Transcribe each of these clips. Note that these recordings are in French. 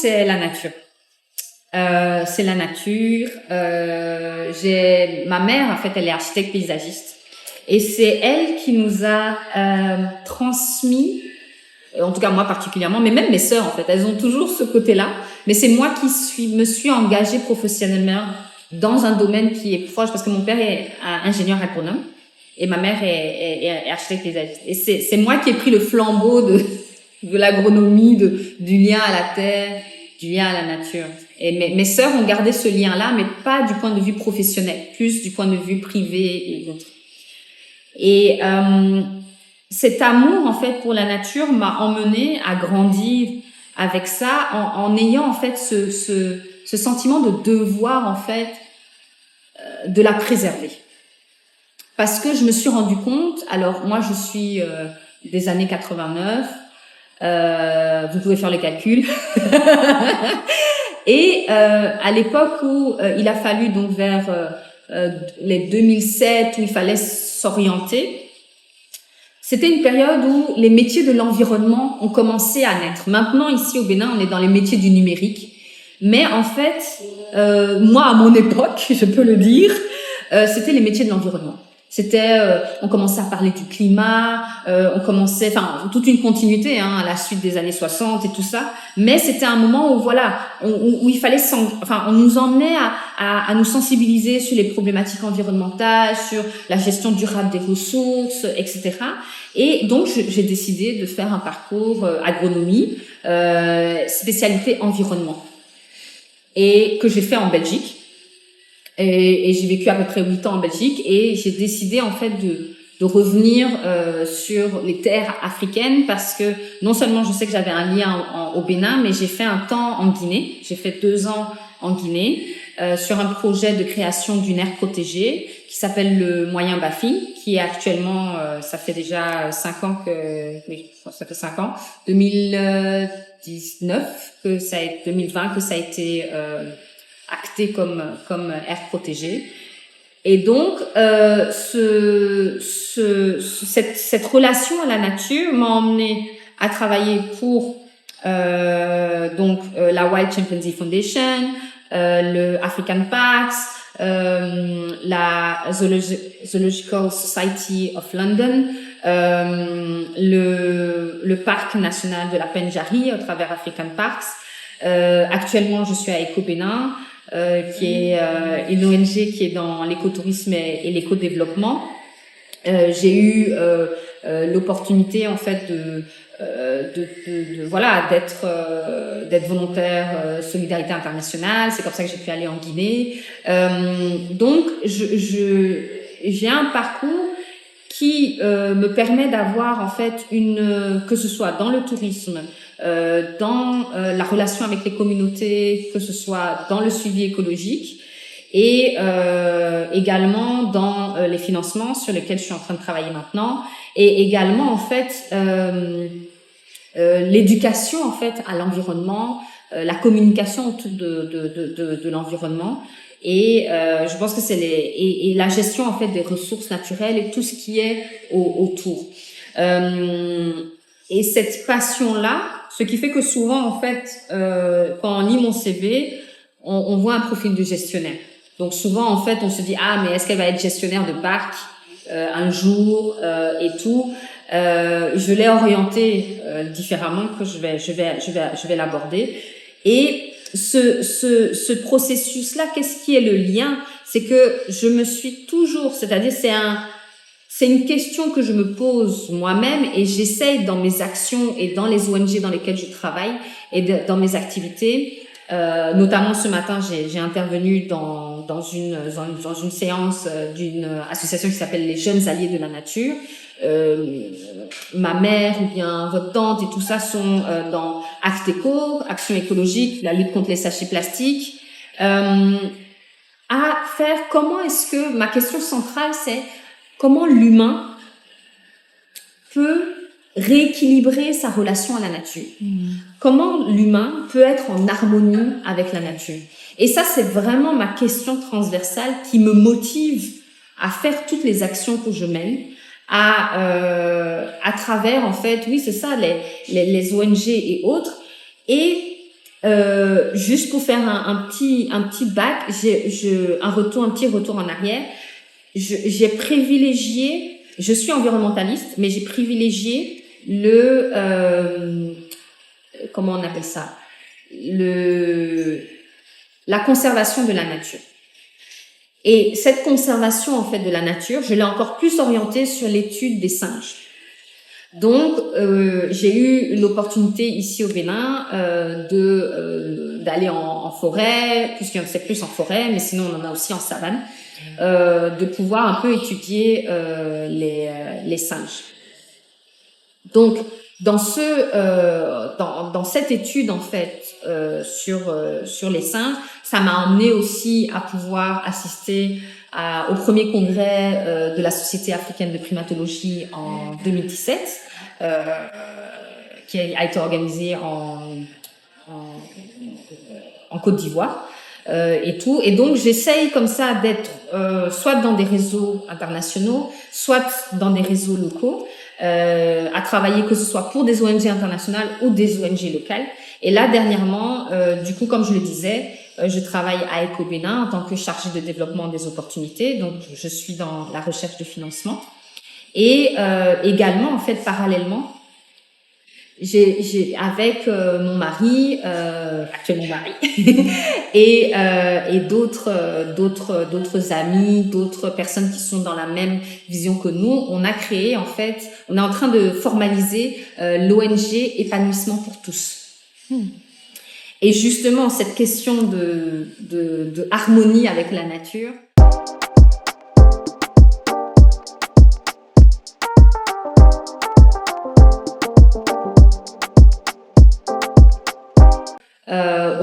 c'est la nature. C'est la nature. Ma mère, en fait, elle est architecte paysagiste. Et c'est elle qui nous a transmis, en tout cas moi particulièrement, mais même mes sœurs, en fait, elles ont toujours ce côté-là. Mais c'est moi qui me suis engagée professionnellement dans un domaine qui est proche, parce que mon père est ingénieur agronome et ma mère est architecte paysagiste. Et c'est moi qui ai pris le flambeau de l'agronomie, du lien à la terre, du lien à la nature. Et mes sœurs ont gardé ce lien-là, mais pas du point de vue professionnel, plus du point de vue privé et autres. Et cet amour, en fait, pour la nature m'a emmenée à grandir avec ça, en ayant, en fait, ce sentiment de devoir, en fait, de la préserver. Parce que je me suis rendu compte, alors moi, je suis des années 89, vous pouvez faire les calculs. Et à l'époque où il a fallu, donc vers les 2007, où il fallait s'orienter, c'était une période où les métiers de l'environnement ont commencé à naître. Maintenant, ici au Bénin, on est dans les métiers du numérique. Mais en fait, moi, à mon époque, je peux le dire, c'était les métiers de l'environnement. C'était, on commençait à parler du climat, on commençait, enfin, toute une continuité, hein, à la suite des années 60 et tout ça. Mais c'était un moment où, voilà, où il fallait, on nous emmenait à nous sensibiliser sur les problématiques environnementales, sur la gestion durable des ressources, etc. Et donc, j'ai décidé de faire un parcours agronomie, spécialité environnement, et que j'ai fait en Belgique. Et j'ai vécu à peu près 8 ans en Belgique et j'ai décidé en fait de revenir sur les terres africaines parce que non seulement je sais que j'avais un lien au Bénin, mais j'ai fait un temps en Guinée. J'ai fait 2 ans en Guinée sur un projet de création d'une aire protégée qui s'appelle le Moyen Bafi, qui est actuellement, ça fait déjà 5 ans oui, ça fait 5 ans, 2019 que ça a été, 2020 que ça a été acté comme aire protégée. Et donc cette relation à la nature m'a emmenée à travailler pour la Wild Chimpanzee Foundation, le African Parks, la Zoological Society of London, le parc national de la Pendjari au travers African Parks. Actuellement, je suis à Eco-Bénin, qui est une ONG qui est dans l'écotourisme et l'éco-développement. J'ai eu l'opportunité en fait voilà d'être volontaire solidarité internationale. C'est comme ça que j'ai pu aller en Guinée. Donc j'ai un parcours qui me permet d'avoir en fait que ce soit dans le tourisme, dans la relation avec les communautés, que ce soit dans le suivi écologique et également dans les financements sur lesquels je suis en train de travailler maintenant, et également en fait l'éducation en fait à l'environnement, la communication autour de l'environnement. Et je pense que c'est et la gestion en fait des ressources naturelles et tout ce qui est autour. Et cette passion-là, ce qui fait que souvent en fait, quand on lit mon CV, on voit un profil de gestionnaire. Donc souvent en fait, on se dit mais est-ce qu'elle va être gestionnaire de parc un jour et tout. Je l'ai orienté différemment que je vais l'aborder. Et ce processus-là, qu'est-ce qui est le lien? C'est que je me suis toujours, c'est-à-dire c'est une question que je me pose moi-même et j'essaye dans mes actions et dans les ONG dans lesquelles je travaille et dans mes activités. Notamment ce matin, j'ai intervenu dans une séance d'une association qui s'appelle les Jeunes Alliés de la Nature. Ma mère ou bien votre tante et tout ça sont dans Acte Éco, Action écologique, la lutte contre les sachets plastiques. Comment est-ce que, ma question centrale, c'est comment l'humain peut rééquilibrer sa relation à la nature. Comment l'humain peut être en harmonie avec la nature. Et ça, c'est vraiment ma question transversale qui me motive à faire toutes les actions que je mène, à travers, en fait, oui, c'est ça, les ONG et autres. Et Juste pour faire un petit bac, un petit retour en arrière. J'ai privilégié, je suis environnementaliste, mais j'ai privilégié comment on appelle ça, la conservation de la nature. Et cette conservation en fait de la nature, je l'ai encore plus orientée sur l'étude des singes. Donc, j'ai eu l'opportunité ici au Bénin d'aller en forêt, puisqu'il y en a plus en forêt, mais sinon on en a aussi en savane, de pouvoir un peu étudier les singes. Donc, dans cette étude en fait sur les singes, ça m'a emmené aussi à pouvoir assister au premier congrès de la Société africaine de primatologie en 2017, qui a été organisé en Côte d'Ivoire. Et tout. Et donc, j'essaye comme ça d'être soit dans des réseaux internationaux, soit dans des réseaux locaux, à travailler que ce soit pour des ONG internationales ou des ONG locales. Et là, dernièrement, du coup, comme je le disais, je travaille à Eco Bénin en tant que chargée de développement des opportunités. Donc, je suis dans la recherche de financement. Et également, en fait, parallèlement, j'ai avec mon mari, actuellement mari, et d'autres amis, d'autres personnes qui sont dans la même vision que nous, on a créé en fait, on est en train de formaliser l'ONG Épanouissement pour tous. Et justement cette question de harmonie avec la nature.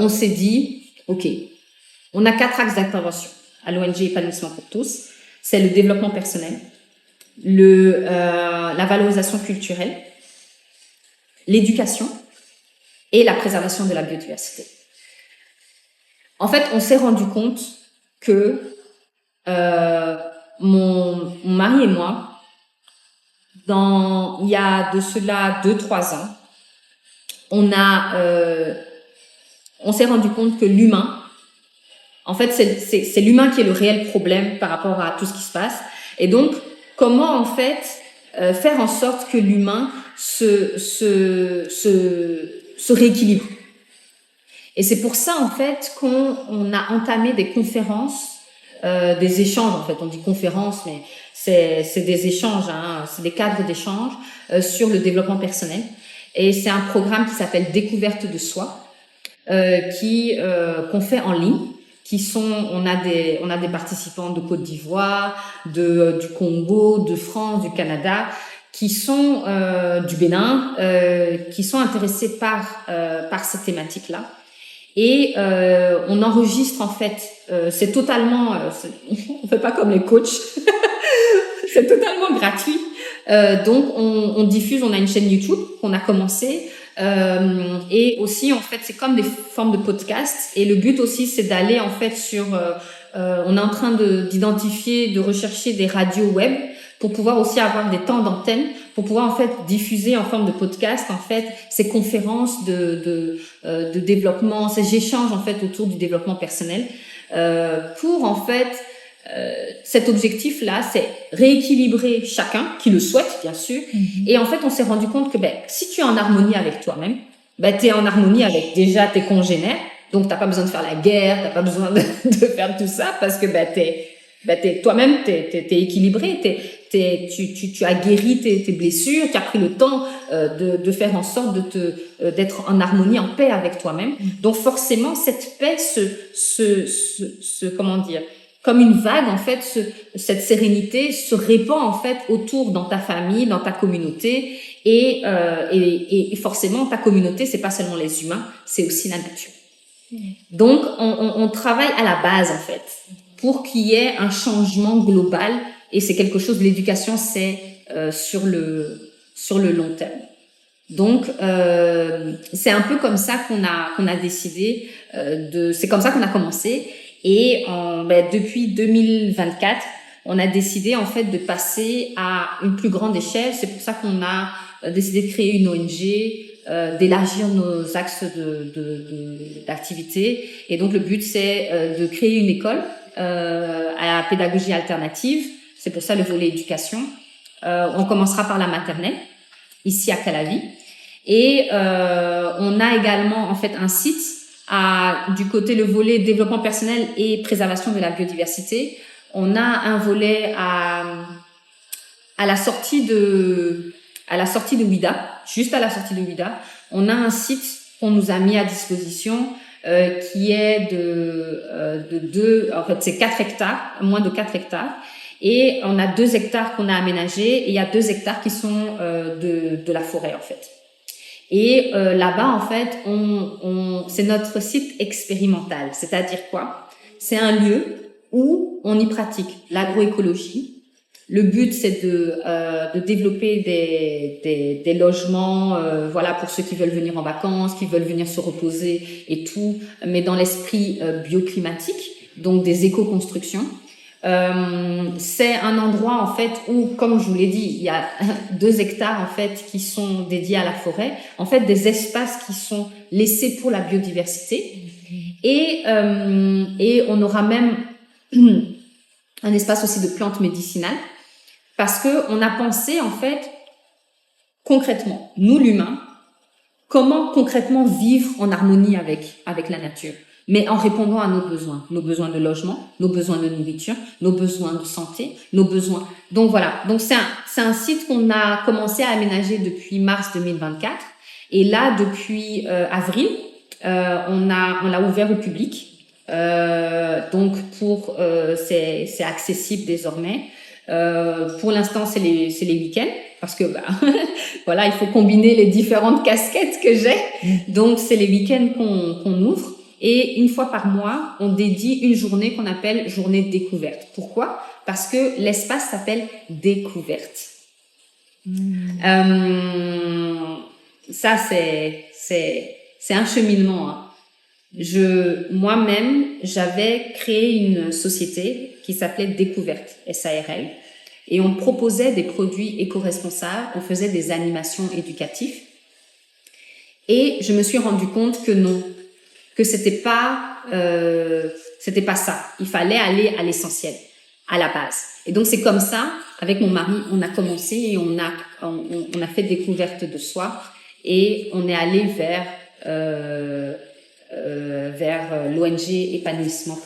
On s'est dit, ok, on a 4 axes d'intervention à l'ONG Épanouissement pour tous. C'est le développement personnel, la valorisation culturelle, l'éducation et la préservation de la biodiversité. En fait, on s'est rendu compte que mon mari et moi, il y a de cela 2-3 ans, on s'est rendu compte que l'humain, en fait, c'est l'humain qui est le réel problème par rapport à tout ce qui se passe. Et donc, comment en fait faire en sorte que l'humain se rééquilibre. Et c'est pour ça en fait qu'on a entamé des conférences, des échanges. En fait, on dit conférences, mais c'est des échanges, hein, c'est des cadres d'échange sur le développement personnel. Et c'est un programme qui s'appelle Découverte de soi. Qu'on fait en ligne, on a des participants de Côte d'Ivoire, du Congo, de France, du Canada, qui sont du Bénin, qui sont intéressés par ces thématiques-là. Et on enregistre en fait, c'est totalement, on fait pas comme les coachs, c'est totalement gratuit. Donc on diffuse, on a une chaîne YouTube qu'on a commencé. Et aussi en fait c'est comme des formes de podcasts et le but aussi c'est d'aller en fait on est en train de rechercher des radios web pour pouvoir aussi avoir des temps d'antenne pour pouvoir en fait diffuser en forme de podcast en fait ces conférences de développement, ces échanges en fait autour du développement personnel pour en fait cet objectif-là, c'est rééquilibrer chacun qui le souhaite, bien sûr. Mm-hmm. Et en fait, on s'est rendu compte que si tu es en harmonie avec toi-même, tu es en harmonie avec déjà tes congénères. Donc, t'as pas besoin de faire la guerre, t'as pas besoin de faire tout ça parce que toi-même, t'es équilibré, tu as guéri tes blessures, tu as pris le temps de faire en sorte d'être en harmonie, en paix avec toi-même. Donc, forcément, cette paix comment dire, comme une vague, en fait, cette sérénité se répand, en fait, autour dans ta famille, dans ta communauté. Et forcément, ta communauté, c'est pas seulement les humains, c'est aussi la nature. Donc, on travaille à la base, en fait, pour qu'il y ait un changement global. Et c'est quelque chose, l'éducation, c'est sur le long terme. Donc, c'est un peu comme ça qu'on a décidé c'est comme ça qu'on a commencé. Et depuis 2024, on a décidé en fait de passer à une plus grande échelle. C'est pour ça qu'on a décidé de créer une ONG d'élargir nos axes d'activité. Et donc, le but, c'est de créer une école à la pédagogie alternative. C'est pour ça le volet éducation. On commencera par la maternelle, ici à Calavi. Et on a également, en fait, un site du côté le volet développement personnel et préservation de la biodiversité. On a un volet à la sortie de Ouida, juste à la sortie de Ouida. On a un site qu'on nous a mis à disposition qui est en fait, c'est 4 hectares, moins de 4 hectares. Et on a 2 hectares qu'on a aménagés et il y a 2 hectares qui sont de la forêt, en fait. Et là-bas, en fait, c'est notre site expérimental. C'est-à-dire quoi? C'est un lieu où on y pratique l'agroécologie. Le but, c'est de développer des logements, voilà, pour ceux qui veulent venir en vacances, qui veulent venir se reposer et tout, mais dans l'esprit bioclimatique, donc des éco-constructions. C'est un endroit, en fait, où, comme je vous l'ai dit, il y a 2 hectares, en fait, qui sont dédiés à la forêt. En fait, des espaces qui sont laissés pour la biodiversité. Et on aura même un espace aussi de plantes médicinales. Parce que on a pensé, en fait, concrètement, nous, l'humain, comment concrètement vivre en harmonie avec la nature, mais en répondant à nos besoins de logement, nos besoins de nourriture, nos besoins de santé, nos besoins. Donc voilà, donc c'est un site qu'on a commencé à aménager depuis mars 2024, et là depuis avril, on l'a ouvert au public. Donc c'est accessible désormais. Pour l'instant, c'est les week-ends parce que voilà, il faut combiner les différentes casquettes que j'ai. Donc c'est les week-ends qu'on ouvre, et une fois par mois, on dédie une journée qu'on appelle journée découverte. Pourquoi? Parce que l'espace s'appelle découverte. Ça c'est un cheminement, hein. Moi-même, j'avais créé une société qui s'appelait Découverte, SARL, et on proposait des produits éco-responsables, on faisait des animations éducatives, et je me suis rendu compte que non, que c'était pas ça. Il fallait aller à l'essentiel, à la base. Et donc c'est comme ça, avec mon mari, on a commencé et on a fait découverte de soi, et on est allé vers l'ONG Épanouissement